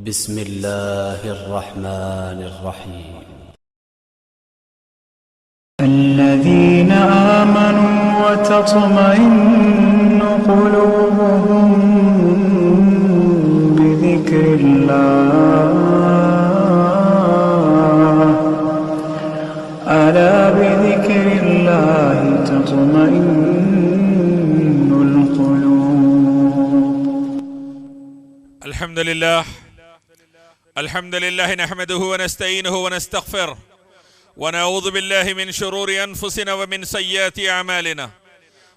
بسم الله الرحمن الرحيم. الذين آمنوا وتطمئن قلوبهم بذكر الله ألا بذكر الله تطمئن القلوب. الحمد لله نحمده ونستعينه ونستغفره ونعوذ بالله من شرور أنفسنا ومن سيئات أعمالنا.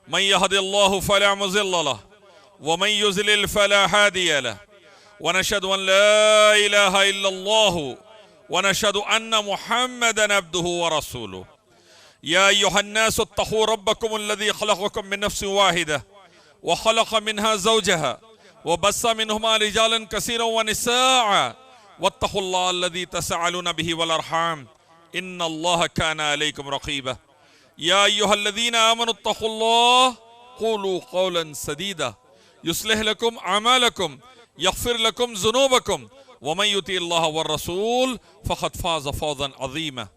من يهد الله فلا مضل له ومن يضلل فلا هادي له، ونشهد أن لا إله إلا الله ونشهد أن محمدا عبده ورسوله. يا أيها الناس اتقوا ربكم الذي خلقكم من نفس واحدة وخلق منها زوجها وبث منهما رجالا كثيرا ونساء واتقوا الله الذي تساءلون به والأرحام إن الله كان عليكم رقيبا. يا أيها الذين آمنوا اتقوا الله قولوا قولا سديدا يصلح لكم أعمالكم يغفر لكم ذنوبكم ومن يطع الله والرسول فقد فاز فوزا عظيما.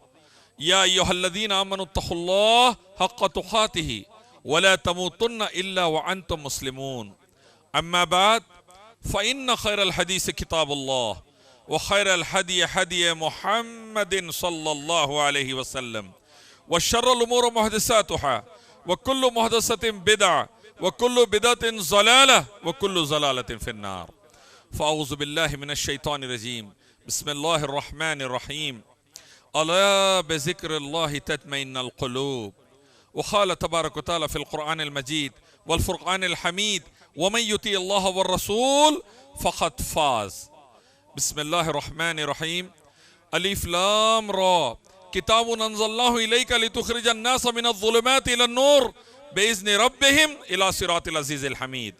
يا أيها الذين آمنوا اتقوا الله حق تقاته ولا تموتن إلا وأنتم مسلمون. أما بعد فإن خير الحديث كتاب الله وخير الهدي هدي محمد صلى الله عليه وسلم وشر الأمور محدثاتها وكل محدثة بدعة وكل بدعة ضلالة وكل ضلالة في النار. فأعوذ بالله من الشيطان الرجيم. بسم الله الرحمن الرحيم. ألا بذكر الله تطمئن القلوب. وقال تبارك وتعالى في القرآن المجيد والفرقان الحميد ومن يطع الله والرسول فقد فاز. بسم الله الرحمن الرحيم. ألف لام را كتاب أنزلناه إليك لتخرج الناس من الظلمات إلى النور بإذن ربهم إلى صراط العزيز الحميد.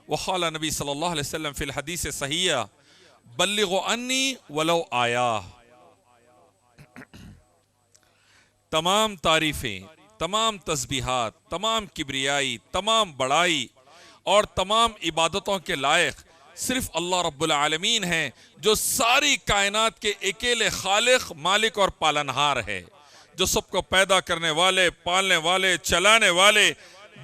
وقال النبي صلى الله عليه وسلم في الحديث الصحيح بلغوا عني ولو آية. تمام تعریفیں، تمام تسبیحات، تمام کبریائی، تمام بڑائی اور تمام عبادتوں کے لائق صرف اللہ رب العالمین ہیں، جو ساری کائنات کے اکیلے خالق، مالک اور پالنہار ہے، جو سب کو پیدا کرنے والے، پالنے والے، چلانے والے،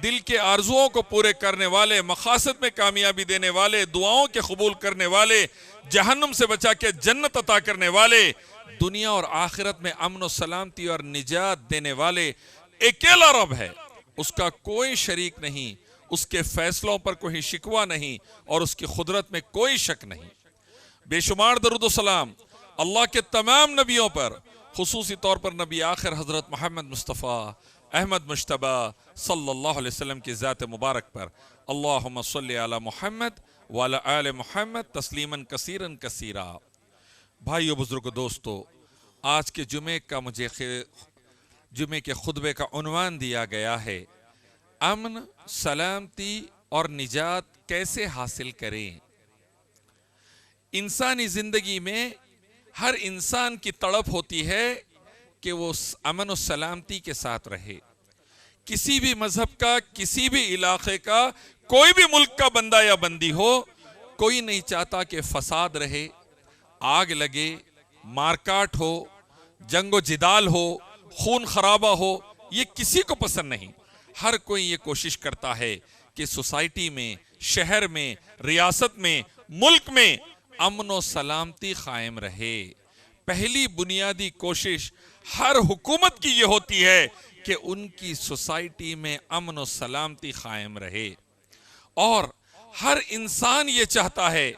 دل کے آرزوؤں کو پورے کرنے والے، مقاصد میں کامیابی دینے والے، دعاؤں کے قبول کرنے والے، جہنم سے بچا کے جنت عطا کرنے والے، دنیا اور آخرت میں امن و سلامتی اور نجات دینے والے اکیلا رب ہے. اس کا کوئی شریک نہیں، اس کے فیصلوں پر کوئی شکوہ نہیں اور اس کی قدرت میں کوئی شک نہیں. بے شمار درود و سلام اللہ کے تمام نبیوں پر، خصوصی طور پر نبی آخر حضرت محمد مصطفیٰ احمد مجتبیٰ صلی اللہ علیہ وسلم کی ذات مبارک پر. اللہم صلی علی محمد وعلی آل محمد تسلیما کثیرا کثیرا. بھائیو، بزرگو، دوستو، آج کے جمعے کے خطبے کا عنوان دیا گیا ہے امن، سلامتی اور نجات کیسے حاصل کریں. انسانی زندگی میں ہر انسان کی تڑپ ہوتی ہے کہ وہ امن و سلامتی کے ساتھ رہے. کسی بھی مذہب کا، کسی بھی علاقے کا، کوئی بھی ملک کا بندہ یا بندی ہو، کوئی نہیں چاہتا کہ فساد رہے، آگ لگے، مارکاٹ ہو، جنگ و جدال ہو، خون خرابہ ہو. یہ کسی کو پسند نہیں. ہر کوئی یہ کوشش کرتا ہے کہ سوسائٹی میں، شہر میں، ریاست میں، ملک میں امن و سلامتی قائم رہے. پہلی بنیادی کوشش ہر حکومت کی یہ ہوتی ہے کہ ان کی سوسائٹی میں امن و سلامتی قائم رہے. اور ہر انسان یہ چاہتا ہے،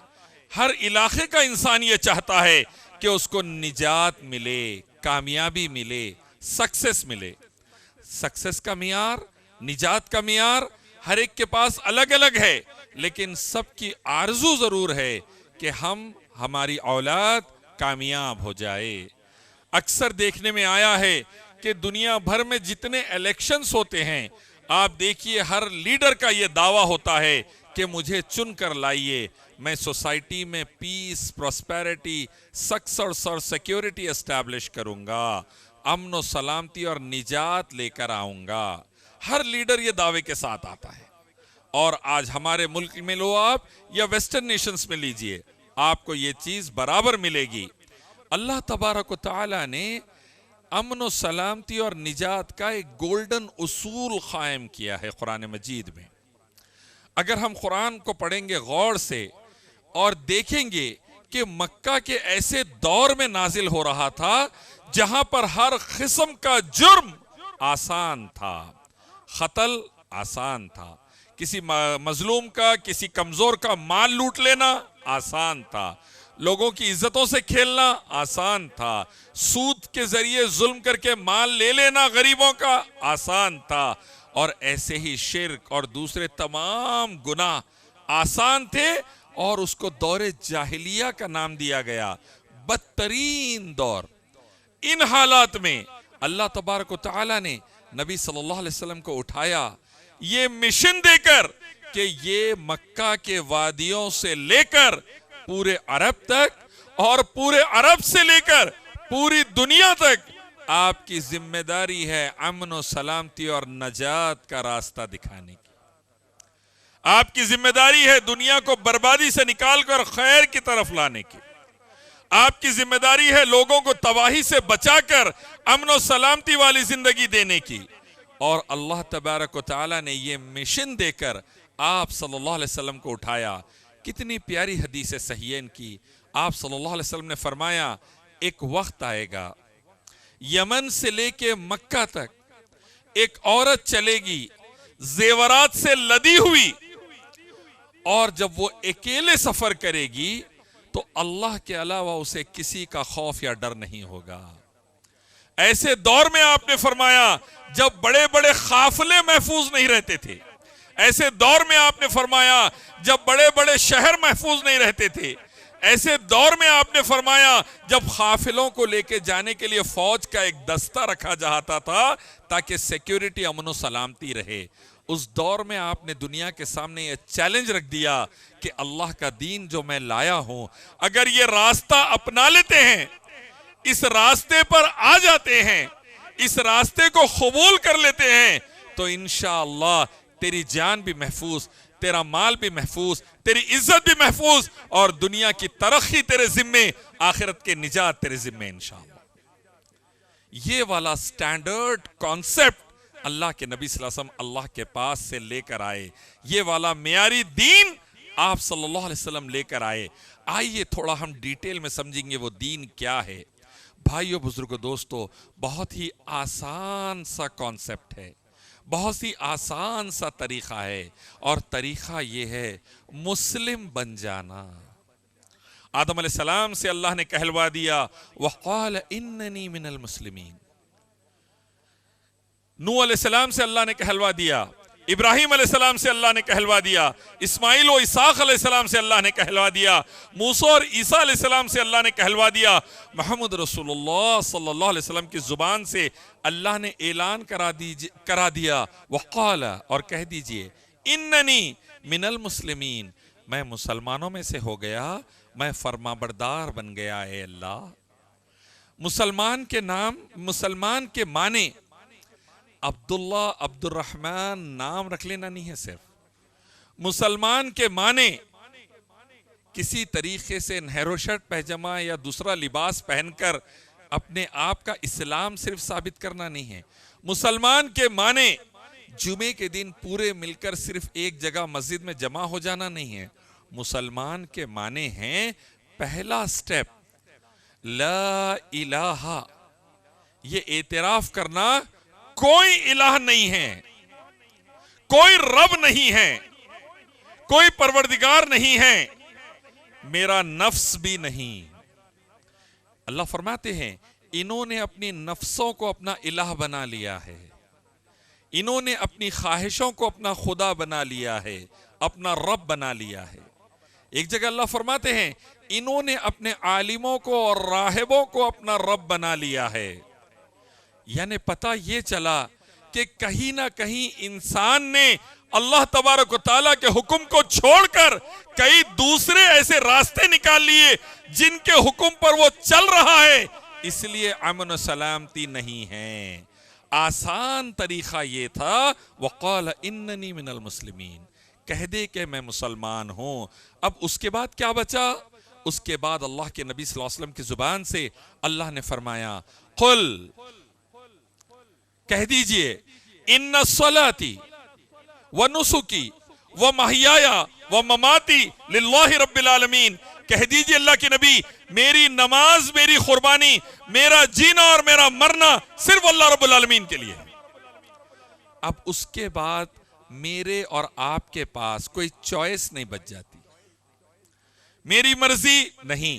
ہر علاقے کا انسان یہ چاہتا ہے کہ اس کو نجات ملے، کامیابی ملے، سکسس ملے. سکسس کا معیار، نجات کا معیار ہر ایک کے پاس الگ الگ ہے، لیکن سب کی آرزو ضرور ہے کہ ہماری اولاد کامیاب ہو جائے. اکثر دیکھنے میں آیا ہے کہ دنیا بھر میں جتنے الیکشنز ہوتے ہیں، آپ دیکھیے ہر لیڈر کا یہ دعویٰ ہوتا ہے کہ مجھے چن کر لائیے، میں سوسائٹی میں پیس، پراسپیرٹی، سکسس اور سیکیورٹی اسٹیبلش کروں گا، امن و سلامتی اور نجات لے کر آؤں گا. ہر لیڈر یہ دعوے کے ساتھ آتا ہے. اور آج ہمارے ملک میں لو آپ یا ویسٹرن نیشنز میں لیجئے، آپ کو یہ چیز برابر ملے گی۔ اللہ تبارک و تعالی نے امن و سلامتی اور نجات کا ایک گولڈن اصول قائم کیا ہے قرآن مجید میں۔ اگر ہم قرآن کو پڑھیں گے غور سے اور دیکھیں گے کہ مکہ کے ایسے دور میں نازل ہو رہا تھا جہاں پر ہر قسم کا جرم آسان تھا، قتل آسان تھا، کسی مظلوم کا، کسی کمزور کا مال لوٹ لینا آسان تھا، لوگوں کی عزتوں سے کھیلنا آسان تھا، سود کے ذریعے ظلم کر کے مال لے لینا غریبوں کا آسان تھا، اور ایسے ہی شرک اور دوسرے تمام گناہ آسان تھے، اور اس کو دور جاہلیہ کا نام دیا گیا، بدترین دور۔ ان حالات میں اللہ تبارک و تعالی نے نبی صلی اللہ علیہ وسلم کو اٹھایا یہ مشن دے کر کہ یہ مکہ کے وادیوں سے لے کر پورے عرب تک اور پورے عرب سے لے کر پوری دنیا تک آپ کی ذمہ داری ہے امن و سلامتی اور نجات کا راستہ دکھانے کی۔ آپ کی ذمہ داری ہے دنیا کو بربادی سے نکال کر خیر کی طرف لانے کی۔ آپ کی ذمہ داری ہے لوگوں کو تباہی سے بچا کر امن و سلامتی والی زندگی دینے کی۔ اور اللہ تبارک و تعالی نے یہ مشن دے کر آپ صلی اللہ علیہ وسلم کو اٹھایا۔ کتنی پیاری حدیث صحیحین کی، آپ صلی اللہ علیہ وسلم نے فرمایا ایک وقت آئے گا یمن سے لے کے مکہ تک ایک عورت چلے گی زیورات سے لدی ہوئی، اور جب وہ اکیلے سفر کرے گی تو اللہ کے علاوہ اسے کسی کا خوف یا ڈر نہیں ہوگا۔ ایسے دور میں آپ نے فرمایا جب بڑے بڑے قافلے محفوظ نہیں رہتے تھے، ایسے دور میں آپ نے فرمایا جب بڑے بڑے شہر محفوظ نہیں رہتے تھے، ایسے دور میں آپ نے فرمایا جب قافلوں کو لے کے جانے کے لیے فوج کا ایک دستہ رکھا جاتا تھا تاکہ سیکیورٹی امن و سلامتی رہے، اس دور میں آپ نے دنیا کے سامنے یہ چیلنج رکھ دیا کہ اللہ کا دین جو میں لایا ہوں اگر یہ راستہ اپنا لیتے ہیں، اس راستے پر آ جاتے ہیں، اس راستے کو قبول کر لیتے ہیں، تو انشاءاللہ تیری جان بھی محفوظ، تیرا مال بھی محفوظ، تیری عزت بھی محفوظ، اور دنیا کی ترقی تیرے ذمے، آخرت کے نجات تیرے ذمے انشاءاللہ۔ یہ والا سٹینڈرڈ کانسیپٹ اللہ کے نبی صلی اللہ علیہ وسلم اللہ کے پاس سے لے کر آئے، یہ والا معیاری دین آپ صلی اللہ علیہ وسلم لے کر آئے۔ آئیے تھوڑا ہم ڈیٹیل میں سمجھیں گے وہ دین کیا ہے۔ بھائیو بزرگو دوستو، بہت ہی آسان سا کانسیپٹ ہے، بہت ہی آسان سا طریقہ ہے، اور طریقہ یہ ہے مسلم بن جانا۔ آدم علیہ السلام سے اللہ نے کہلوا دیا وَقَالَ إِنَّنِي مِنَ الْمُسْلِمِينَ، نوح علیہ السلام سے اللہ نے کہلوا دیا، ابراہیم علیہ السلام سے اللہ نے کہلوا دیا، اسماعیل و اسحاق علیہ السلام سے اللہ نے کہلوا دیا، موسیٰ اور عیسیٰ علیہ السلام سے اللہ نے کہلوا دیا، محمد رسول اللہ صلی اللہ علیہ وسلم کی زبان سے اللہ نے اعلان کرا دیا وقال، اور کہہ دیجئے اننی من المسلمین، میں مسلمانوں میں سے ہو گیا، میں فرما بردار بن گیا۔ اے اللہ، مسلمان کے معنی عبداللہ عبد الرحمن نام رکھ لینا نہیں ہے، صرف مسلمان کے معنی کسی طریقے سے نہرو شرٹ پیجامہ یا دوسرا لباس پہن کر اپنے آپ کا اسلام صرف ثابت کرنا نہیں ہے۔ مسلمان کے معنی جمعے کے دن پورے مل کر صرف ایک جگہ مسجد میں جمع ہو جانا نہیں ہے۔ مسلمان کے معنی ہیں پہلا سٹیپ لا الہ، یہ اعتراف کرنا کوئی الہ نہیں ہے، کوئی رب نہیں ہے، کوئی پروردگار نہیں ہے، میرا نفس بھی نہیں۔ اللہ فرماتے ہیں انہوں نے اپنی نفسوں کو اپنا الہ بنا لیا ہے، انہوں نے اپنی خواہشوں کو اپنا خدا بنا لیا ہے، اپنا رب بنا لیا ہے۔ ایک جگہ اللہ فرماتے ہیں انہوں نے اپنے عالموں کو اور راہبوں کو اپنا رب بنا لیا ہے۔ یعنی پتہ یہ چلا کہ کہیں نہ کہیں انسان نے اللہ تبارک و تعالیٰ کے حکم کو چھوڑ کر کئی دوسرے ایسے راستے نکال لیے جن کے حکم پر وہ چل رہا ہے، اس لیے امن و سلامتی نہیں ہے۔ آسان طریقہ یہ تھا وَقَالَ إِنَّنِي مِنَ الْمُسْلِمِينَ، کہہ دے کہ میں مسلمان ہوں۔ اب اس کے بعد کیا بچا؟ اس کے بعد اللہ کے نبی صلی اللہ علیہ وسلم کی زبان سے اللہ نے فرمایا قل، کہہ دیجئے، ان الصلاتی ونسکی ومحیایا ومماتی للہ رب العالمین، کہہ دیجئے اللہ کے نبی، میری نماز، میری قربانی، میرا جینا اور میرا مرنا صرف اللہ رب العالمین کے لیے ہے۔ اب اس کے بعد میرے اور آپ کے پاس کوئی چوائس نہیں بچ جاتی۔ میری مرضی نہیں،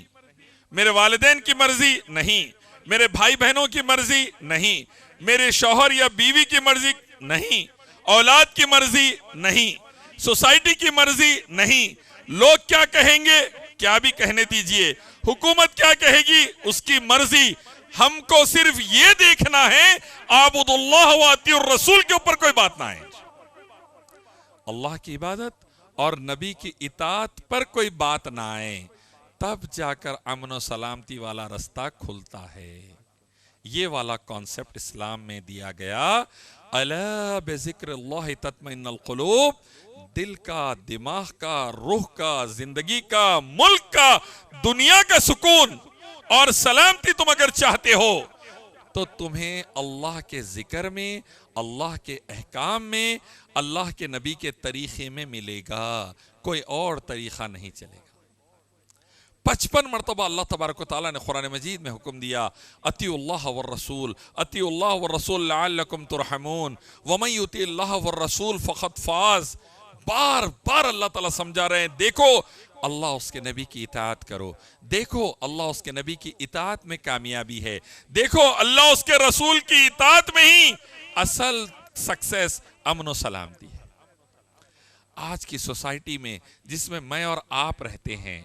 میرے والدین کی مرضی نہیں، میرے بھائی بہنوں کی مرضی نہیں، میرے شوہر یا بیوی کی مرضی نہیں، اولاد کی مرضی نہیں، سوسائٹی کی مرضی نہیں، لوگ کیا کہیں گے کیا بھی کہنے دیجئے، حکومت کیا کہے گی اس کی مرضی، ہم کو صرف یہ دیکھنا ہے اعبدوا اللہ واطیعوا الرسول کے اوپر کوئی بات نہ آئے۔ اللہ کی عبادت اور نبی کی اطاعت پر کوئی بات نہ آئے، تب جا کر امن و سلامتی والا رستہ کھلتا ہے۔ یہ والا کانسیپٹ اسلام میں دیا گیا، الا بذکر اللہ تطمئن القلوب، دل کا، دماغ کا، روح کا، زندگی کا، ملک کا، دنیا کا سکون اور سلامتی تم اگر چاہتے ہو تو تمہیں اللہ کے ذکر میں، اللہ کے احکام میں، اللہ کے نبی کے طریقے میں ملے گا، کوئی اور طریقہ نہیں چلے گا۔ 55 مرتبہ اللہ تبارک و تعالیٰ نے قرآن مجید میں حکم دیا، اطیعوا اللہ والرسول، اطیعوا اللہ والرسول لعلکم ترحمون، ومن یطع اللہ والرسول فقد فاز۔ بار بار اللہ تعالیٰ سمجھا رہے ہیں، دیکھو اللہ اس کے نبی کی اطاعت کرو، دیکھو اللہ اس کے نبی کی اطاعت میں کامیابی ہے، دیکھو اللہ اس کے رسول کی اطاعت میں ہی اصل سکسیس، امن و سلامتی ہے۔ آج کی سوسائٹی میں جس میں میں اور آپ رہتے ہیں،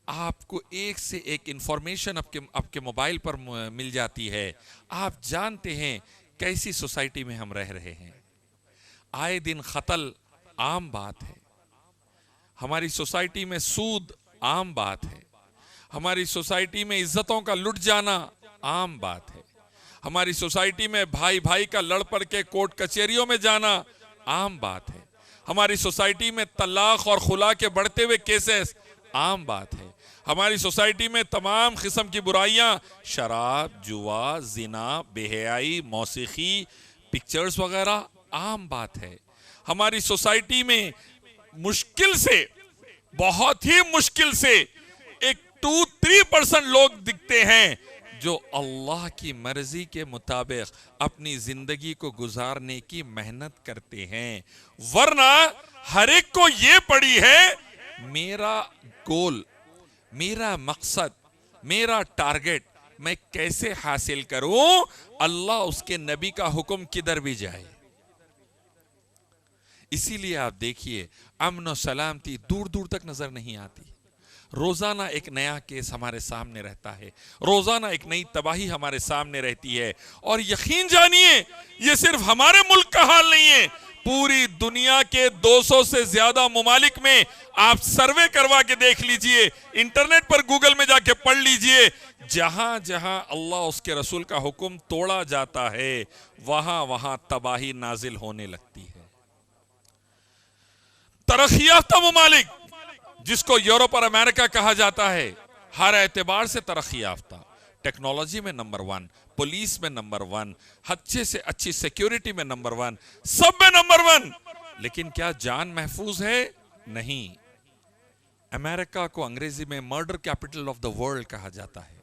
آپ کو ایک سے ایک انفارمیشن آپ کے موبائل پر مل جاتی ہے، آپ جانتے ہیں کیسی سوسائٹی میں ہم رہ رہے ہیں۔ آئے دن قتل عام بات ہے، ہماری سوسائٹی میں سود عام بات ہے، ہماری سوسائٹی میں عزتوں کا لٹ جانا عام بات ہے، ہماری سوسائٹی میں بھائی بھائی کا لڑ پڑ کے کورٹ کچہریوں میں جانا عام بات ہے، ہماری سوسائٹی میں طلاق اور خلا کے بڑھتے ہوئے کیسز عام بات ہے، ہماری سوسائٹی میں تمام قسم کی برائیاں، شراب، جوا، زنا، بے حیائی، موسیقی، پکچرز وغیرہ عام بات ہے۔ ہماری سوسائٹی میں مشکل سے، بہت ہی مشکل سے ایک 2-3% لوگ دکھتے ہیں جو اللہ کی مرضی کے مطابق اپنی زندگی کو گزارنے کی محنت کرتے ہیں، ورنہ ہر ایک کو یہ پڑی ہے میرا گول، میرا مقصد، میرا ٹارگٹ میں کیسے حاصل کروں، اللہ اس کے نبی کا حکم کدھر بھی جائے۔ اسی لیے آپ دیکھیے امن و سلامتی دور دور تک نظر نہیں آتی، روزانہ ایک نیا کیس ہمارے سامنے رہتا ہے، روزانہ ایک نئی تباہی ہمارے سامنے رہتی ہے، اور یقین جانیے یہ صرف ہمارے ملک کا حال نہیں ہے، پوری دنیا کے 200 سے زیادہ ممالک میں آپ سروے کروا کے دیکھ لیجئے، انٹرنیٹ پر گوگل میں جا کے پڑھ لیجئے، جہاں جہاں اللہ اس کے رسول کا حکم توڑا جاتا ہے وہاں وہاں تباہی نازل ہونے لگتی ہے۔ ترقی یافتہ ممالک جس کو یورپ اور امریکہ کہا جاتا ہے، ہر اعتبار سے ترقی یافتہ، ٹیکنالوجی میں نمبر 1، پولیس میں نمبر 1، اچھے سے اچھی سیکیورٹی میں نمبر 1، سب میں نمبر 1، لیکن کیا جان محفوظ ہے؟ نہیں۔ امریکہ کو انگریزی میں murder capital of the world کہا جاتا ہے،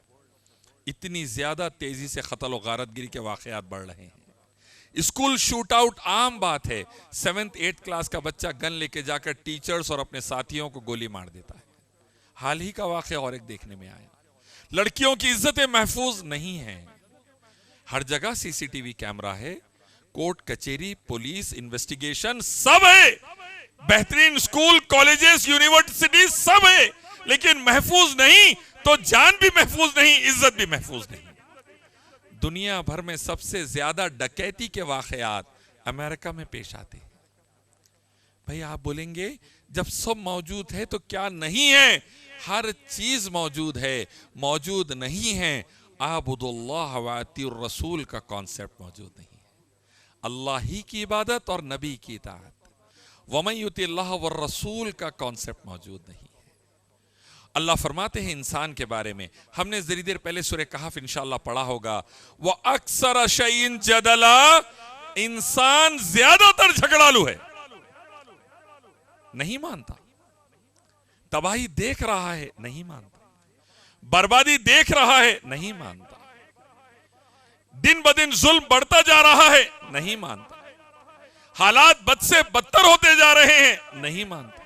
اتنی زیادہ تیزی سے قتل و غارت گری کے واقعات بڑھ رہے ہیں۔ اسکول شوٹ آؤٹ عام بات ہے، 7th 8th کلاس کا بچہ گن لے کے جا کر ٹیچرز اور اپنے ساتھیوں کو گولی مار دیتا ہے۔ حال ہی کا واقعہ اور ایک دیکھنے میں آیا، لڑکیوں کی عزتیں محفوظ نہیں ہیں، ہر جگہ سی سی ٹی وی کیمرہ ہے، کورٹ کچہری، پولیس، انویسٹیگیشن سب ہے، بہترین اسکول، کالجز، یونیورسٹیز سب ہے، لیکن محفوظ نہیں تو جان بھی محفوظ نہیں، عزت بھی محفوظ نہیں۔ دنیا بھر میں سب سے زیادہ ڈکیتی کے واقعات امریکہ میں پیش آتے ہیں۔ بھئی آپ بولیں گے جب سب موجود ہے تو کیا نہیں ہے؟ ہر چیز موجود ہے، موجود نہیں ہے اعبدوا اللہ واطیعوا الرسول کا کانسیپٹ موجود نہیں ہے، اللہ ہی کی عبادت اور نبی کی اطاعت، ومن یطع اللہ والرسول کا کانسیپٹ موجود نہیں ہے۔ اللہ فرماتے ہیں انسان کے بارے میں، ہم نے ذری دیر پہلے سورہ کہف انشاءاللہ پڑھا ہوگا، وَأَكْثَرَ شَيْءٍ جَدَلًا، انسان زیادہ تر جھگڑالو ہے، نہیں مانتا، تباہی دیکھ رہا ہے نہیں مانتا، بربادی دیکھ رہا ہے نہیں مانتا، دن بدن ظلم بڑھتا جا رہا ہے نہیں مانتا، حالات بد سے بدتر ہوتے جا رہے ہیں نہیں مانتا۔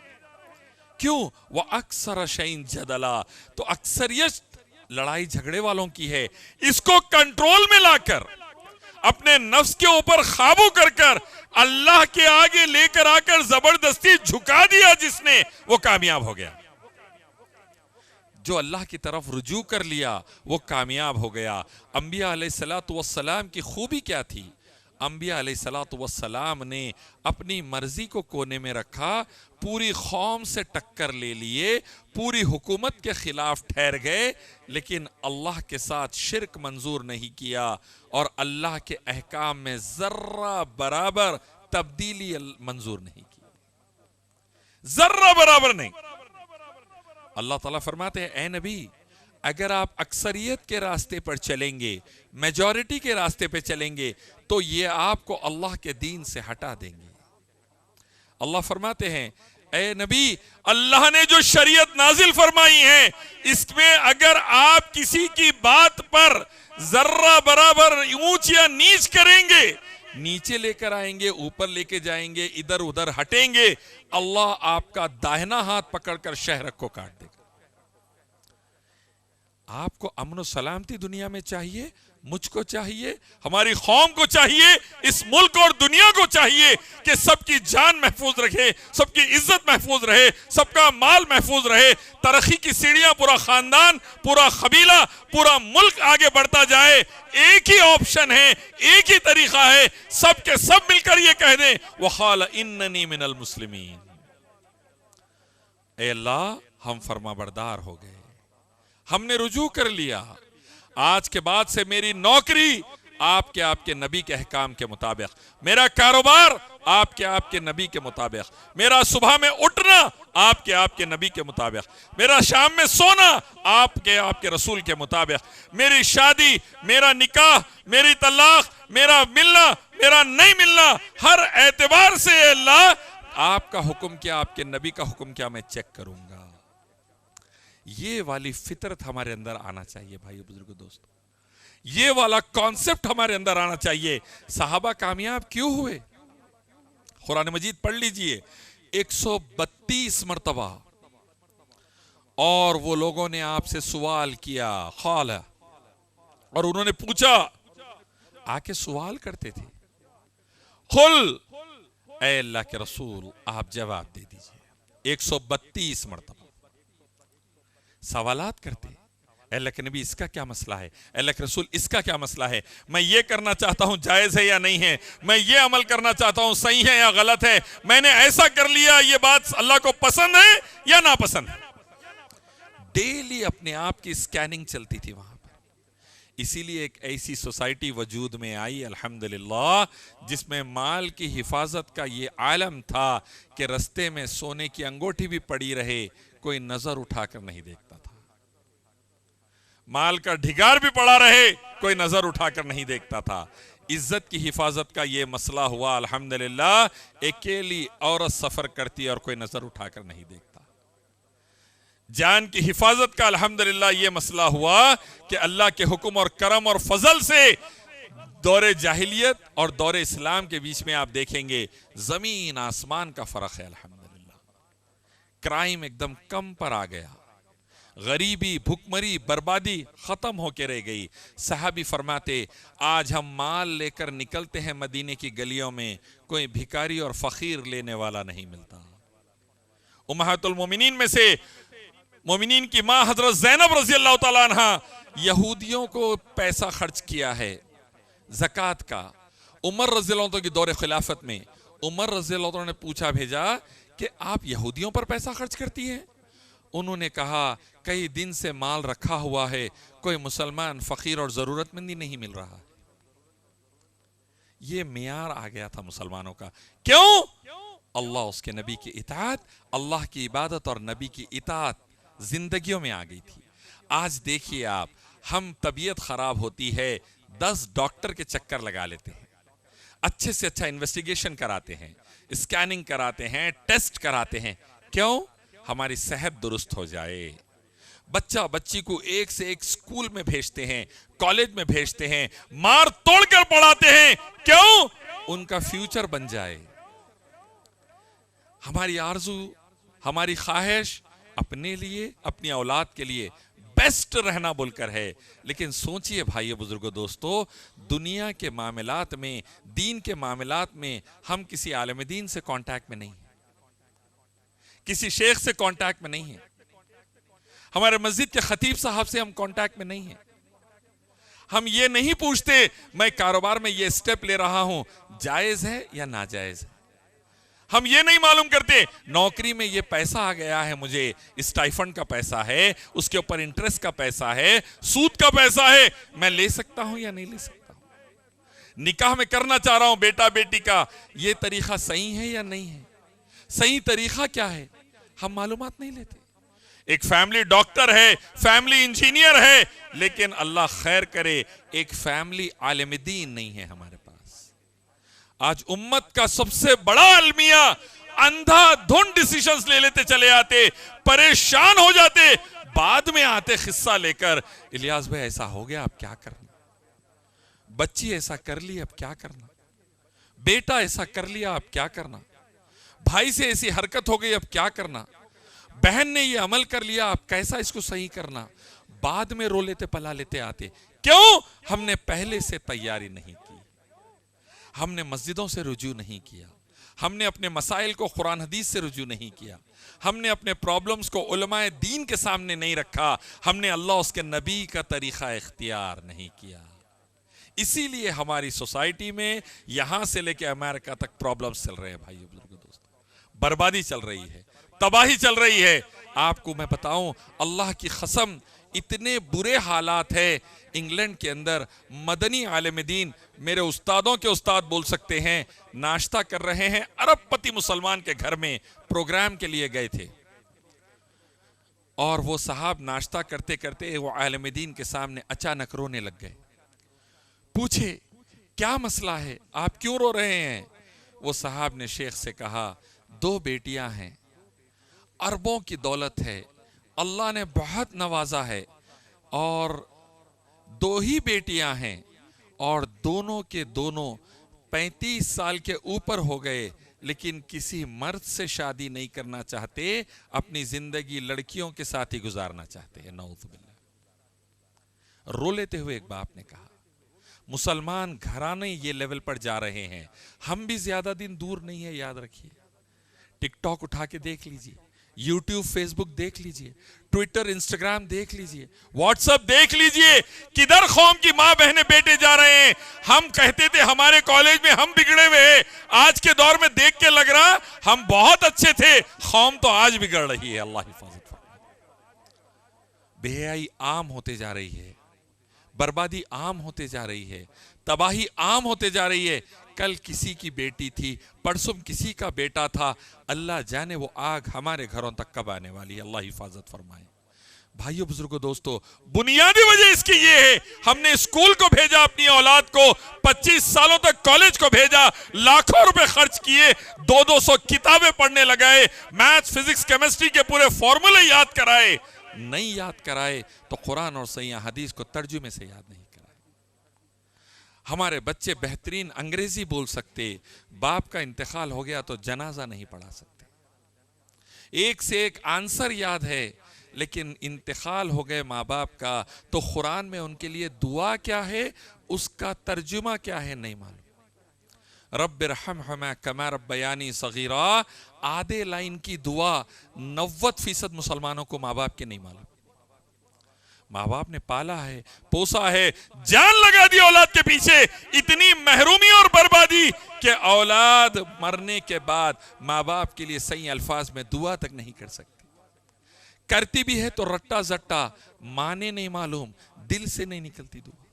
کیوں؟ وَأَكْثَرَ شَيْءٍ جَدَلًا، تو اکثریت لڑائی جھگڑے والوں کی ہے۔ اس کو کنٹرول میں لا کر، اپنے نفس کے اوپر قابو کر کر اللہ کے آگے لے کر آ کر زبردستی جھکا دیا جس نے، وہ کامیاب ہو گیا۔ جو اللہ کی طرف رجوع کر لیا وہ کامیاب ہو گیا۔ انبیاء علیہ السلام کی خوبی کیا تھی؟ انبیاء علیہ السلام نے اپنی مرضی کو کونے میں رکھا، پوری قوم سے ٹکر لے لیے، پوری حکومت کے خلاف ٹھہر گئے، لیکن اللہ کے ساتھ شرک منظور نہیں کیا، اور اللہ کے احکام میں ذرہ برابر تبدیلی منظور نہیں کی، ذرہ برابر نہیں۔ اللہ تعالیٰ فرماتے ہیں اے نبی، اگر آپ اکثریت کے راستے پر چلیں گے، میجورٹی کے راستے پہ چلیں گے، تو یہ آپ کو اللہ کے دین سے ہٹا دیں گے۔ اللہ فرماتے ہیں اے نبی، اللہ نے جو شریعت نازل فرمائی ہے، اس میں اگر آپ کسی کی بات پر ذرہ برابر اونچ یا نیچ کریں گے، نیچے لے کر آئیں گے، اوپر لے کے جائیں گے، ادھر ادھر ہٹیں گے، اللہ آپ کا داہنا ہاتھ پکڑ کر شہرک کو کاٹ دے گا۔ آپ کو امن و سلامتی دنیا میں چاہیے، مجھ کو چاہیے، ہماری قوم کو چاہیے، اس ملک اور دنیا کو چاہیے کہ سب کی جان محفوظ رکھے، سب کی عزت محفوظ رہے، سب کا مال محفوظ رہے، ترقی کی سیڑھیاں پورا خاندان، پورا قبیلہ، پورا ملک آگے بڑھتا جائے۔ ایک ہی آپشن ہے، ایک ہی طریقہ ہے، سب کے سب مل کر یہ کہہ دیں وَقَالَ إِنَّنِي مِنَ الْمُسْلِمِينَ، اے اللہ ہم فرما بردار ہو گئے، ہم نے رجوع کر لیا، آج کے بعد سے میری نوکری آپ کے نبی کے احکام کے مطابق، میرا کاروبار آپ کے نبی کے مطابق، میرا صبح میں اٹھنا آپ کے نبی کے مطابق، میرا شام میں سونا آپ کے رسول کے مطابق، میری شادی، میرا نکاح، میری طلاق، میرا ملنا، میرا نہیں ملنا، ہر اعتبار سے اے اللہ آپ کا حکم کیا، آپ کے نبی کا حکم کیا، میں چیک کروں گا۔ یہ والی فطرت ہمارے اندر آنا چاہیے بھائیو بزرگو دوستو، یہ والا کانسیپٹ ہمارے اندر آنا چاہیے۔ صحابہ کامیاب کیوں ہوئے؟ قرآن مجید پڑھ لیجئے 132 مرتبہ، اور وہ لوگوں نے آپ سے سوال کیا، قال، اور انہوں نے پوچھا، آ کے سوال کرتے تھے، قل، اے اللہ کے رسول آپ جواب دے دیجئے۔ 132 مرتبہ سوالات کرتے، اے اللہ کے نبی اس کا کیا مسئلہ ہے، اے اللہ کے رسول اس کا کیا مسئلہ ہے، میں یہ کرنا چاہتا ہوں جائز ہے یا نہیں ہے، میں یہ عمل کرنا چاہتا ہوں صحیح ہے یا غلط ہے، میں نے ایسا کر لیا، یہ بات اللہ کو پسند ہے یا ناپسند ہے۔ ڈیلی اپنے آپ کی سکیننگ چلتی تھی وہاں پر۔ اسی لیے ایک ایسی سوسائٹی وجود میں آئی الحمدللہ جس میں مال کی حفاظت کا یہ عالم تھا کہ رستے میں سونے کی انگوٹھی بھی پڑی رہے کوئی نظر اٹھا کر نہیں دیکھتا تھا، مال کا ڈھگار بھی پڑا رہے کوئی نظر اٹھا کر نہیں دیکھتا تھا۔ عزت کی حفاظت کا یہ مسئلہ ہوا الحمدللہ، اکیلی عورت سفر کرتی اور کوئی نظر اٹھا کر نہیں دیکھتا۔ جان کی حفاظت کا الحمدللہ یہ مسئلہ ہوا کہ اللہ کے حکم اور کرم اور فضل سے دور جاہلیت اور دور اسلام کے بیچ میں آپ دیکھیں گے زمین آسمان کا فرق ہے الحمدللہ۔ کرائم ایک دم کم پر آ گیا، غریبی، بھکمری، بربادی ختم ہو کے رہ گئی۔ صحابی فرماتے آج ہم مال لے کر نکلتے ہیں مدینے کی گلیوں میں، کوئی بھکاری اور فقیر لینے والا نہیں ملتا۔ امہات المومنین میں سے مومنین کی ماں حضرت زینب رضی اللہ تعالیٰ عنہ یہودیوں کو پیسہ خرچ کیا ہے زکوٰۃ کا۔ عمر رضی اللہ عنہ کی دور خلافت میں عمر رضی اللہ عنہ نے پوچھا بھیجا کہ آپ یہودیوں پر پیسہ خرچ کرتی ہیں؟ انہوں نے کہا کئی دن سے مال رکھا ہوا ہے، کوئی مسلمان فقیر اور ضرورت مندی نہیں مل رہا۔ یہ معیار آ گیا تھا مسلمانوں کا۔ کیوں؟ اللہ اس کے نبی کی اطاعت، اللہ کی عبادت اور نبی کی اطاعت زندگیوں میں آ گئی تھی. آج دیکھیے آپ, ہم طبیعت خراب ہوتی ہے 10 ڈاکٹر کے چکر لگا لیتے ہیں, اچھے سے اچھا انویسٹیگیشن کراتے ہیں, اسکیننگ کراتے ہیں, ٹیسٹ کراتے ہیں. کیوں؟ ہماری صحت درست ہو جائے. بچہ بچی کو ایک سے ایک سکول میں بھیجتے ہیں, کالج میں بھیجتے ہیں, مار توڑ کر پڑھاتے ہیں. کیوں؟ ان کا فیوچر بن جائے. ہماری آرزو, ہماری خواہش اپنے لیے, اپنی اولاد کے لیے بیسٹ رہنا بول کر ہے. لیکن سوچئے بھائیو بزرگوں دوستو, دنیا کے معاملات میں, دین کے معاملات میں ہم کسی عالم دین سے کانٹیکٹ میں نہیں ہیں, کسی شیخ سے کانٹیکٹ میں نہیں ہیں, ہمارے مسجد کے خطیب صاحب سے ہم کانٹیکٹ میں نہیں ہیں. ہم یہ نہیں پوچھتے میں کاروبار میں یہ سٹیپ لے رہا ہوں جائز ہے یا ناجائز ہے. ہم یہ نہیں معلوم کرتے نوکری میں یہ پیسہ آ گیا ہے, مجھے اسٹائفنڈ کا پیسہ ہے, اس کے اوپر انٹرسٹ کا پیسہ ہے, سود کا پیسہ ہے, میں لے سکتا ہوں یا نہیں لے سکتا ہوں. نکاح میں کرنا چاہ رہا ہوں بیٹا بیٹی کا, یہ طریقہ صحیح ہے یا نہیں ہے, صحیح طریقہ کیا ہے, ہم معلومات نہیں لیتے. ایک فیملی ڈاکٹر ہے, فیملی انجینئر ہے, لیکن اللہ خیر کرے ایک فیملی عالم دین نہیں ہے ہمارے پاس. آج امت کا سب سے بڑا المیہ اندھا دھن ڈیسیشنز لے لیتے چلے آتے, پریشان ہو جاتے, بعد میں آتے قصہ لے کر, الیاس بھائی ایسا ہو گیا اب کیا کرنا, بچی ایسا کر لی اب کیا کرنا, بیٹا ایسا کر لیا اب کیا کرنا, بھائی سے ایسی حرکت ہو گئی اب کیا کرنا, بہن نے یہ عمل کر لیا اب کیسا اس کو صحیح کرنا. بعد میں رو لیتے پلا لیتے آتے. کیوں؟ ہم نے پہلے سے تیاری نہیں کی, ہم نے مسجدوں سے رجوع نہیں کیا, ہم نے اپنے مسائل کو قرآن حدیث سے رجوع نہیں کیا, ہم نے اپنے پرابلمز کو علماء دین کے سامنے نہیں رکھا, ہم نے اللہ اس کے نبی کا طریقہ اختیار نہیں کیا. اسی لیے ہماری سوسائٹی میں یہاں سے لے کے امریکہ تک پرابلمز چل رہے ہیں بھائیو بزرگوں دوستو, بربادی چل رہی ہے, تباہی چل رہی ہے. آپ کو میں بتاؤں اللہ کی قسم اتنے برے حالات ہے انگلینڈ کے اندر. مدنی عالم دین میرے استادوں کے استاد بول سکتے ہیں, ناشتہ کر رہے ہیں ارب پتی مسلمان کے گھر میں, پروگرام کے لیے گئے تھے, اور وہ صاحب ناشتہ کرتے کرتے وہ عالم دین کے سامنے اچانک رونے لگ گئے. پوچھے کیا مسئلہ ہے, آپ کیوں رو رہے ہیں؟ وہ صاحب نے شیخ سے کہا 2 بیٹیاں ہیں, اربوں کی دولت ہے, اللہ نے بہت نوازا ہے, اور 2 ہی بیٹیاں ہیں, اور دونوں کے دونوں 35 سال کے اوپر ہو گئے, لیکن کسی مرد سے شادی نہیں کرنا چاہتے, اپنی زندگی لڑکیوں کے ساتھ ہی گزارنا چاہتے ہیں. نعوذ باللہ. رو لیتے ہوئے ایک باپ نے کہا مسلمان گھرانے یہ لیول پر جا رہے ہیں, ہم بھی زیادہ دن دور نہیں ہے. یاد رکھیے, ٹک ٹاک اٹھا کے دیکھ لیجئے, یوٹیوب فیس بک دیکھ لیجئے, ٹویٹر انسٹاگرام دیکھ لیجئے, واٹس ایپ دیکھ لیجئے, کدھر قوم کی ماں بہنیں بیٹے جا رہے ہیں. ہم کہتے تھے ہمارے کالج میں ہم بگڑے ہوئے ہیں, آج کے دور میں دیکھ کے لگ رہا ہم بہت اچھے تھے, قوم تو آج بگڑ رہی ہے. اللہ حفاظت فرمائے. بے حیائی عام ہوتے جا رہی ہے, بربادی عام ہوتے جا رہی ہے, تباہی عام ہوتے جا رہی ہے. کل کسی کی بیٹی تھی, پرسوں کسی کا بیٹا تھا, اللہ جانے وہ آگ ہمارے گھروں تک کب آنے والی ہے. اللہ حفاظت فرمائے. بھائیو بزرگوں دوستو, بنیادی وجہ اس کی یہ ہے ہم نے اسکول کو بھیجا, اپنی اولاد کو 25 سالوں تک کالج کو بھیجا, لاکھوں روپے خرچ کیے, 200 کتابیں پڑھنے لگائے, میتھ فزکس کیمسٹری کے پورے فارمولے یاد کرائے. نہیں یاد کرائے تو قرآن اور صحیح حدیث کو ترجمے سے یاد نہیں کرائے. ہمارے بچے بہترین انگریزی بول سکتے, باپ کا انتقال ہو گیا تو جنازہ نہیں پڑھا سکتے, ایک سے ایک آنسر یاد ہے, لیکن انتقال ہو گئے ماں باپ کا تو قرآن میں ان کے لیے دعا کیا ہے, اس کا ترجمہ کیا ہے نہیں معلوم. رب ارحمہما کما ربیانی صغیرا, آدھے لائن کی دعا 90% مسلمانوں کو ماں باپ کے نہیں معلوم. ماں باپ نے پالا ہے, پوسا ہے, جان لگا دی اولاد کے پیچھے, اتنی محرومی اور بربادی کہ اولاد مرنے کے بعد ماں باپ کے لیے صحیح الفاظ میں دعا تک نہیں کر سکتی. کرتی بھی ہے تو رٹا زٹا, مانے نہیں معلوم, دل سے نہیں نکلتی دعا.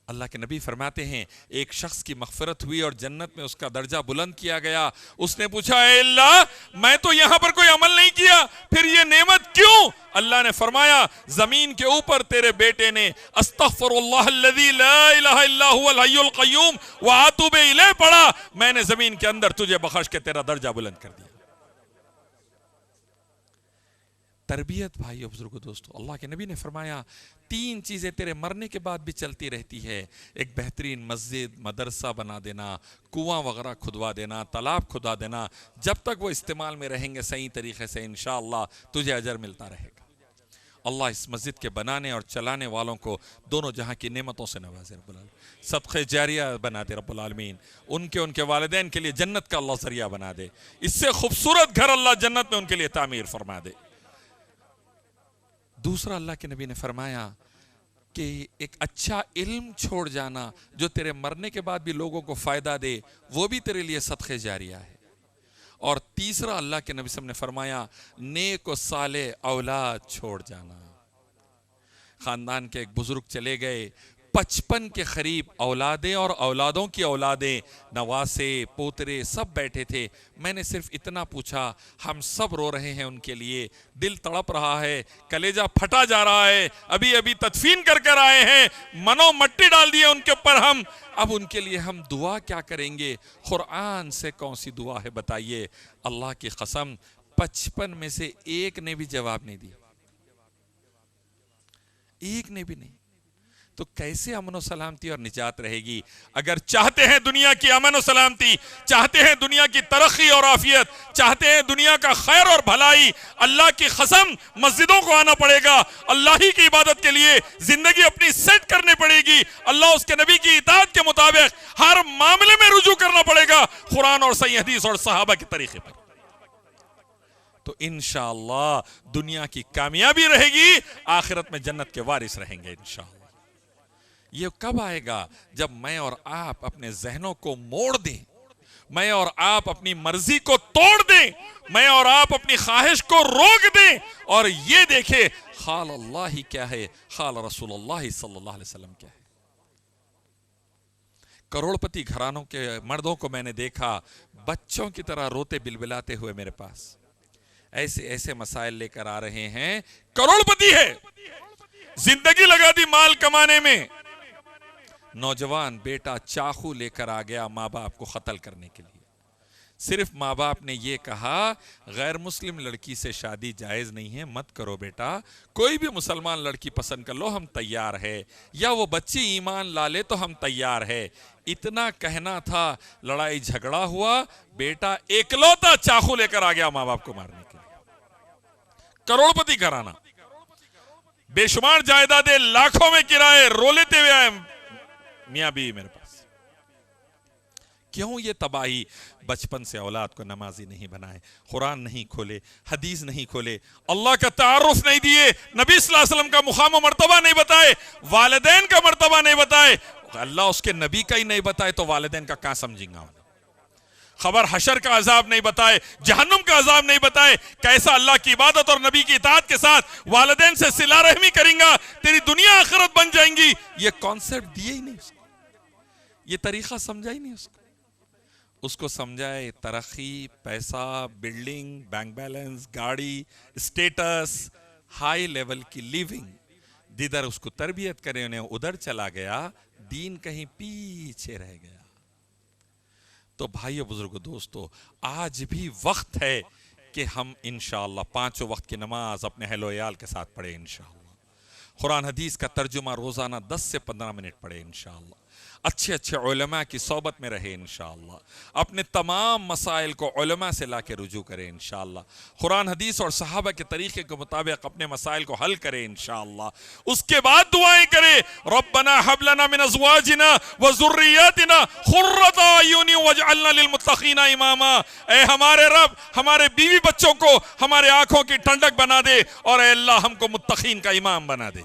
اللہ کے نبی فرماتے ہیں ایک شخص کی مغفرت ہوئی اور جنت میں اس کا درجہ بلند کیا گیا. اس نے پوچھا اے اللہ میں تو یہاں پر کوئی عمل نہیں کیا پھر یہ نعمت کیوں؟ اللہ نے فرمایا زمین کے اوپر تیرے بیٹے نے استغفر اللہ الذی لا الہ الا هو الحی القیوم واتوب الیہ پڑھا، میں نے زمین کے اندر تجھے بخش کے تیرا درجہ بلند کر دیا. تربیت بھائیو بزرگو دوستو، اللہ کے نبی نے فرمایا 3 چیزیں تیرے مرنے کے بعد بھی چلتی رہتی ہے. ایک بہترین مسجد، مدرسہ بنا دینا، کنواں وغیرہ کھدوا دینا، تالاب کھدا دینا، جب تک وہ استعمال میں رہیں گے صحیح طریقے سے انشاءاللہ تجھے اجر ملتا رہے گا. اللہ اس مسجد کے بنانے اور چلانے والوں کو دونوں جہاں کی نعمتوں سے نوازے رب العالمین، صدقہ جاریہ بنا دے رب العالمین، ان کے والدین کے لیے جنت کا اللہ ذریعہ بنا دے، اس سے خوبصورت گھر اللہ جنت میں ان کے لیے تعمیر فرما دے. دوسرا اللہ کے نبی نے فرمایا کہ ایک اچھا علم چھوڑ جانا جو تیرے مرنے کے بعد بھی لوگوں کو فائدہ دے، وہ بھی تیرے لیے صدقہ جاریہ ہے. اور تیسرا اللہ کے نبی صلی اللہ علیہ وسلم نے فرمایا نیک و صالح اولاد چھوڑ جانا. خاندان کے ایک بزرگ چلے گئے، 55 کے قریب اولادیں اور اولادوں کی اولادیں، نواسے پوترے سب بیٹھے تھے. میں نے صرف اتنا پوچھا، ہم سب رو رہے ہیں ان کے لیے، دل تڑپ رہا ہے، کلیجہ پھٹا جا رہا ہے، ابھی تدفین کر آئے ہیں، منو مٹی ڈال دیے ان کے اوپر ہم، اب ان کے لیے ہم دعا کیا کریں گے؟ قرآن سے کون سی دعا ہے بتائیے؟ اللہ کی قسم 55 میں سے ایک نے بھی جواب نہیں دیا، ایک نے بھی نہیں. تو کیسے امن و سلامتی اور نجات رہے گی؟ اگر چاہتے ہیں دنیا کی امن و سلامتی، چاہتے ہیں دنیا کی ترقی اور عافیت، چاہتے ہیں دنیا کا خیر اور بھلائی، اللہ کی قسم مسجدوں کو آنا پڑے گا، اللہ ہی کی عبادت کے لیے زندگی اپنی سیٹ کرنی پڑے گی، اللہ اس کے نبی کی اطاعت کے مطابق ہر معاملے میں رجوع کرنا پڑے گا قرآن اور صحیح حدیث اور صحابہ کے طریقے پر. تو انشاءاللہ دنیا کی کامیابی رہے گی، آخرت میں جنت کے وارث رہیں گے انشاءاللہ. یہ کب آئے گا؟ جب میں اور آپ اپنے ذہنوں کو موڑ دیں، میں اور آپ اپنی مرضی کو توڑ دیں، میں اور آپ اپنی خواہش کو روک دیں اور یہ دیکھیں قال اللہ کیا ہے، قال رسول اللہ صلی اللہ علیہ وسلم کیا ہے. کروڑ پتی گھرانوں کے مردوں کو میں نے دیکھا بچوں کی طرح روتے بلبلاتے ہوئے میرے پاس، ایسے مسائل لے کر آ رہے ہیں. کروڑ پتی ہے، زندگی لگا دی مال کمانے میں، نوجوان بیٹا چاقو لے کر آ گیا ماں باپ کو قتل کرنے کے لیے. صرف ماں باپ نے یہ کہا غیر مسلم لڑکی سے شادی جائز نہیں ہے، مت کرو بیٹا، کوئی بھی مسلمان لڑکی پسند کر لو، ہم تیار ہے، یا وہ بچی ایمان لا لے تو ہم تیار ہے. اتنا کہنا تھا، لڑائی جھگڑا ہوا، بیٹا ایکلوتا چاقو لے کر آ گیا ماں باپ کو مارنے کے لیے. کروڑ پتی گھرانہ، بے شمار جائیدادیں، لاکھوں میں کرائے، رو لیتے ہوئے آئے میاں بیوی میرے پاس. کیوں یہ تباہی؟ بچپن سے اولاد کو نمازی نہیں بنائے، قرآن نہیں کھولے، حدیث نہیں کھولے، اللہ کا تعارف نہیں دیے، نبی صلی اللہ علیہ وسلم کا مقام و مرتبہ نہیں بتائے، والدین کا مرتبہ نہیں بتائے. اللہ اس کے نبی کا ہی نہیں بتائے تو والدین کا کہاں سمجھیں گا؟ خبر حشر کا عذاب نہیں بتائے، جہنم کا عذاب نہیں بتائے، کیسا اللہ کی عبادت اور نبی کی اطاعت کے ساتھ والدین سے صلہ رحمی کریں گا تیری دنیا آخرت بن جائیں گی. یہ کانسیپٹ دیے ہی نہیں اس کو، یہ طریقہ سمجھا ہی نہیں اس کو سمجھائے ترقی، پیسہ، بلڈنگ، بینک بیلنس، گاڑی، اسٹیٹس، ہائی لیول کی لیونگ. جدھر اس کو تربیت کرے انہیں ادھر چلا گیا، دین کہیں پیچھے رہ گیا. تو بھائیو بزرگو دوستو، آج بھی وقت ہے کہ ہم انشاءاللہ 5 وقت کی نماز اپنے اہل و عیال کے ساتھ پڑھیں انشاءاللہ. قرآن حدیث کا ترجمہ روزانہ 10 سے 15 منٹ پڑھیں انشاءاللہ. اچھے علماء کی صحبت میں رہے انشاءاللہ. اپنے تمام مسائل کو علماء سے لا کے رجوع کرے انشاءاللہ. قرآن حدیث اور صحابہ کے طریقے کے مطابق اپنے مسائل کو حل کرے انشاءاللہ. اس کے بعد دعائیں کرے، ربنا حب لنا من ازواجنا وذریاتنا قرۃ اعین واجعلنا للمتقین اماما. اے ہمارے رب، ہمارے بیوی بچوں کو ہمارے آنکھوں کی ٹھنڈک بنا دے، اور اے اللہ ہم کو متقین کا امام بنا دے.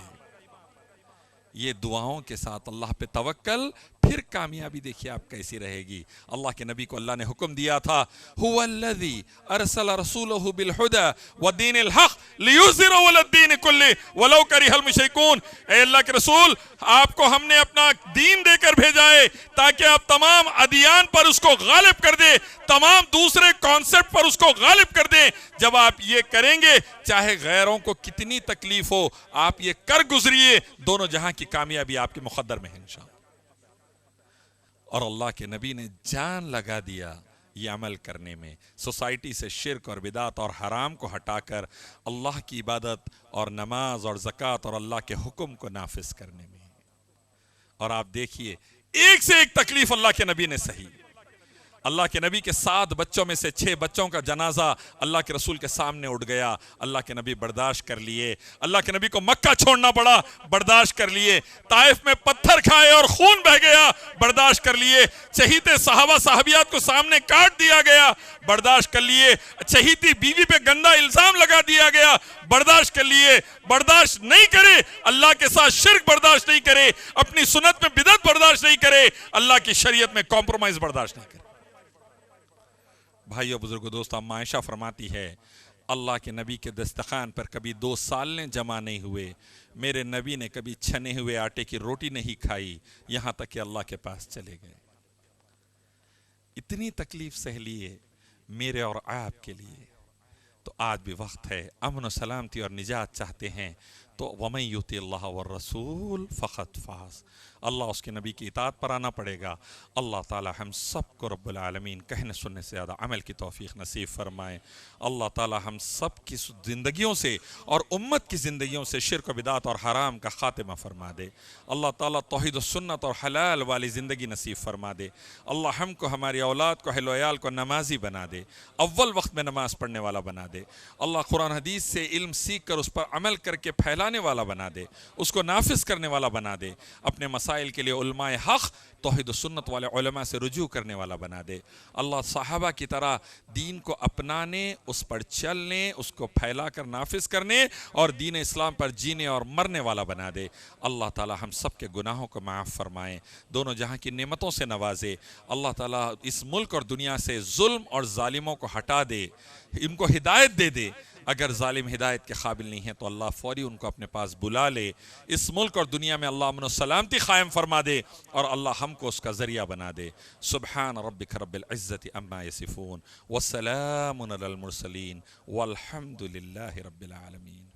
یہ دعاؤں کے ساتھ اللہ پہ توکل، پھر کامیابی دیکھیے آپ کیسی رہے گی۔ اللہ کے نبی کو اللہ نے حکم دیا تھا هو الذی ارسل رسولہ بالہدی ودین الحق لیظہرہ علی الدین کلہ ولو کرہ المشرکون۔ اے اللہ کے رسول، آپ کو ہم نے اپنا دین دے کر بھیجا ہے تاکہ آپ تمام ادیان پر اس کو غالب کر دیں، تمام دوسرے کانسیپٹ پر اس کو غالب کر دیں۔ جب آپ یہ کریں گے، چاہے غیروں کو کتنی تکلیف ہو، آپ یہ کر گزریے، دونوں جہاں کی کامیابی آپ کے مقدر میں ہے انشاءاللہ۔ اور اللہ کے نبی نے جان لگا دیا یہ عمل کرنے میں، سوسائٹی سے شرک اور بدعت اور حرام کو ہٹا کر اللہ کی عبادت اور نماز اور زکوٰۃ اور اللہ کے حکم کو نافذ کرنے میں۔ اور آپ دیکھیے ایک سے ایک تکلیف اللہ کے نبی نے سہی۔ اللہ کے نبی کے 7 بچوں میں سے 6 بچوں کا جنازہ اللہ کے رسول کے سامنے اٹھ گیا، اللہ کے نبی برداشت کر لیے۔ اللہ کے نبی کو مکہ چھوڑنا پڑا، برداشت کر لیے۔ طائف میں پتھر کھائے اور خون بہہ گیا، برداشت کر لیے۔ چہیتے صحابہ صحابیات کو سامنے کاٹ دیا گیا، برداشت کر لیے۔ چہیتی بیوی پہ گندا الزام لگا دیا گیا، برداشت کر لیے۔ برداشت نہیں کرے، اللہ کے ساتھ شرک برداشت نہیں کرے، اپنی سنت میں بدعت برداشت نہیں کرے، اللہ کی شریعت میں کمپرومائز برداشت نہیں کرے۔ بھائیو بزرگو دوستو، اما عائشہ فرماتی ہے اللہ کے نبی کے دسترخوان پر کبھی 2 سالنے جمع نہیں ہوئے، میرے نبی نے کبھی چھنے ہوئے آٹے کی روٹی نہیں کھائی، یہاں تک کہ اللہ کے پاس چلے گئے۔ اتنی تکلیف سہ لیے میرے اور آپ کے لیے۔ تو آج بھی وقت ہے، امن و سلامتی اور نجات چاہتے ہیں تو وَمَن یُطِعِ اللَّهَ وَالرَّسُولَ فَقَدْ فَازَ، اللہ اس کے نبی کی اطاعت پر آنا پڑے گا۔ اللہ تعالی ہم سب کو رب العالمین کہنے سننے سے زیادہ عمل کی توفیق نصیب فرمائے۔ اللہ تعالی ہم سب کی زندگیوں سے اور امت کی زندگیوں سے شرک و بدعت اور حرام کا خاتمہ فرما دے۔ اللہ تعالی توحید و سنت اور حلال والی زندگی نصیب فرما دے۔ اللہ ہم کو، ہماری اولاد کو، اہل و عیال کو نمازی بنا دے، اول وقت میں نماز پڑھنے والا بنا دے۔ اللہ قرآن حدیث سے علم سیکھ کر اس پر عمل کر کے پھیلانے والا بنا دے، اس کو نافذ کرنے والا بنا دے۔ اپنے مسائل کے لیے علماء حق، توحید و سنت والے علماء سے رجوع کرنے والا بنا دے۔ اللہ صحابہ کی طرح دین کو اپنانے، اس پر چلنے، اس کو پھیلا کر نافذ کرنے اور دین اسلام پر جینے اور مرنے والا بنا دے۔ اللہ تعالی ہم سب کے گناہوں کو معاف فرمائے، دونوں جہاں کی نعمتوں سے نوازے۔ اللہ تعالی اس ملک اور دنیا سے ظلم اور ظالموں کو ہٹا دے، ان کو ہدایت دے دے۔ اگر ظالم ہدایت کے قابل نہیں ہیں تو اللہ فوری ان کو اپنے پاس بلا لے۔ اس ملک اور دنیا میں اللہ امن و سلامتی قائم فرما دے اور اللہ ہم کو اس کا ذریعہ بنا دے۔ سبحان ربک رب العزت عما یصفون، والسلام علی المرسلین، والحمد للہ رب العالمین۔